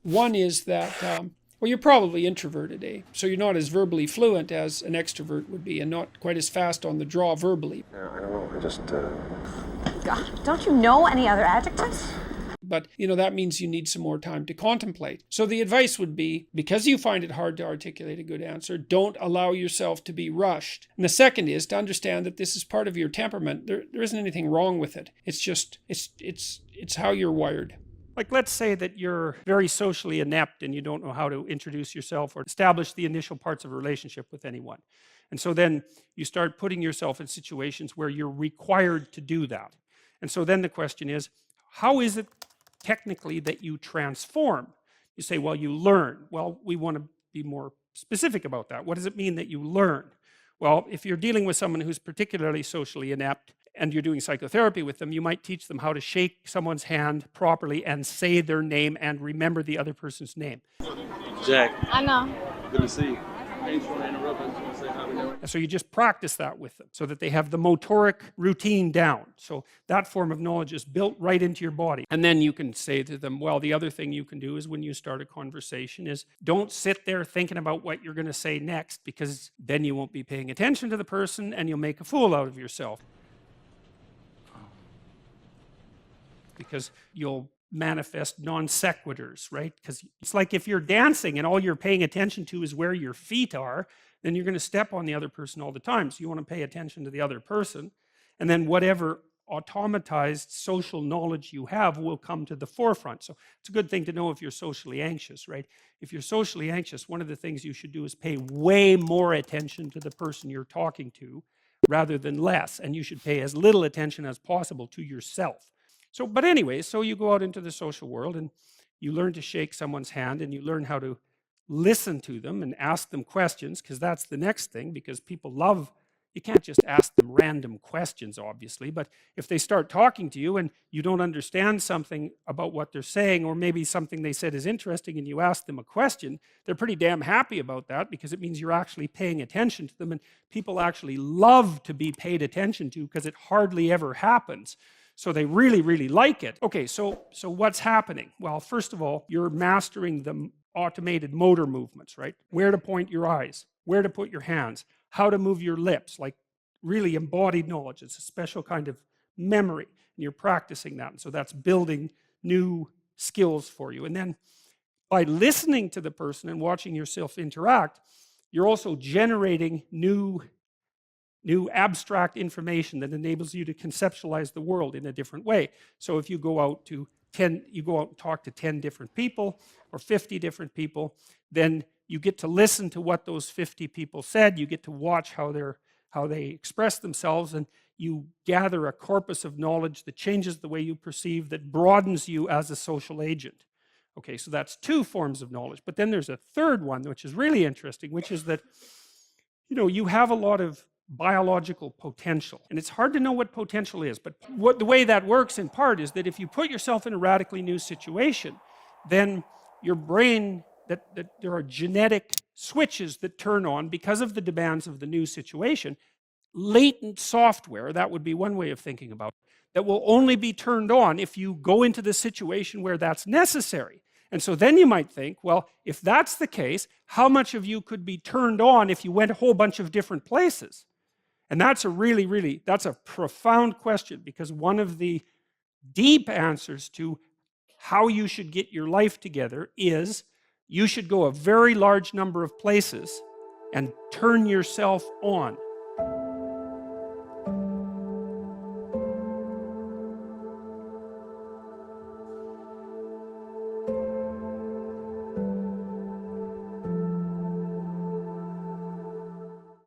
One is that, well, you're probably introverted, eh? So you're not as verbally fluent as an extrovert would be, and not quite as fast on the draw verbally. Yeah, I don't know. I just. God, don't you know any other adjectives? But, that means you need some more time to contemplate. So the advice would be, because you find it hard to articulate a good answer, don't allow yourself to be rushed. And the second is to understand that this is part of your temperament. There isn't anything wrong with it. It's just, it's how you're wired. Like, let's say that you're very socially inept and you don't know how to introduce yourself or establish the initial parts of a relationship with anyone. And so then you start putting yourself in situations where you're required to do that. And so then the question is, how is it technically that you transform? You say, well, you learn. Well, we want to be more specific about that. What does it mean that you learn? Well, if you're dealing with someone who's particularly socially inept and you're doing psychotherapy with them, you might teach them how to shake someone's hand properly and say their name and remember the other person's name. Jack. I know. Good to see you. I ain't trying to interrupt. I just want to say how we doing. So you just practice that with them so that they have the motoric routine down. So that form of knowledge is built right into your body. And then you can say to them, well, the other thing you can do is when you start a conversation is don't sit there thinking about what you're going to say next, because then you won't be paying attention to the person and you'll make a fool out of yourself. Because you'll manifest non sequiturs, right? Because it's like if you're dancing and all you're paying attention to is where your feet are, then you're going to step on the other person all the time. So you want to pay attention to the other person, and then whatever automatized social knowledge you have will come to the forefront. So it's a good thing to know if you're socially anxious, right? If you're socially anxious, one of the things you should do is pay way more attention to the person you're talking to rather than less, and you should pay as little attention as possible to yourself. So, but anyway, so you go out into the social world and you learn to shake someone's hand and you learn how to listen to them and ask them questions, because that's the next thing, because people love, you can't just ask them random questions, obviously, but if they start talking to you and you don't understand something about what they're saying, or maybe something they said is interesting and you ask them a question, they're pretty damn happy about that, because it means you're actually paying attention to them, and people actually love to be paid attention to because it hardly ever happens. So they really, really like it. Okay, so what's happening? Well, first of all, you're mastering the automated motor movements, right? Where to point your eyes, where to put your hands, how to move your lips, like really embodied knowledge. It's a special kind of memory, and you're practicing that. And so that's building new skills for you. And then by listening to the person and watching yourself interact, you're also generating new abstract information that enables you to conceptualize the world in a different way. So if you go out and talk to 10 different people or 50 different people, then you get to listen to what those 50 people said, you get to watch how they express themselves, and you gather a corpus of knowledge that changes the way you perceive, that broadens you as a social agent. Okay, so that's two forms of knowledge. But then there's a third one, which is really interesting, which is that, you have a lot of biological potential. And it's hard to know what potential is, but the way that works in part is that if you put yourself in a radically new situation, then your brain, that there are genetic switches that turn on because of the demands of the new situation, latent software, that would be one way of thinking about it, that will only be turned on if you go into the situation where that's necessary. And so then you might think, well, if that's the case, how much of you could be turned on if you went a whole bunch of different places? And that's that's a profound question, because one of the deep answers to how you should get your life together is you should go a very large number of places and turn yourself on.